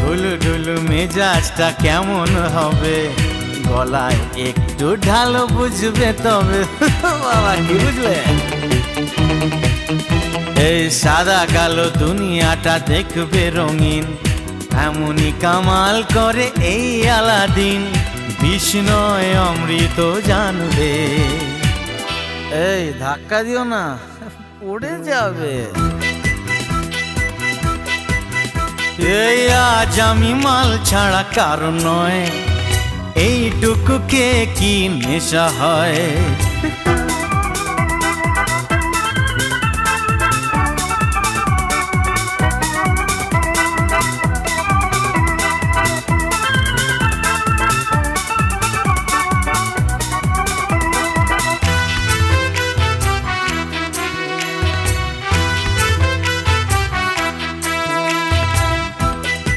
ঢুলু ঢুলু মেজাজটা কেমন হবে, গলায় একটু ঢালো বুঝবে তবে। বাবা কি বুঝলে? এই সাদা কালো দুনিয়াটা দেখবে রঙিন, এমনই কামাল করে এই আলাদিন, বিষ্ণয় অমৃত জানবে। এই ধাক্কা দিও না, পড়ে যাবে। এই আজ আমি মাল ছাড়া কারণ নয়, এইটুকু কে কি নেশা হয়।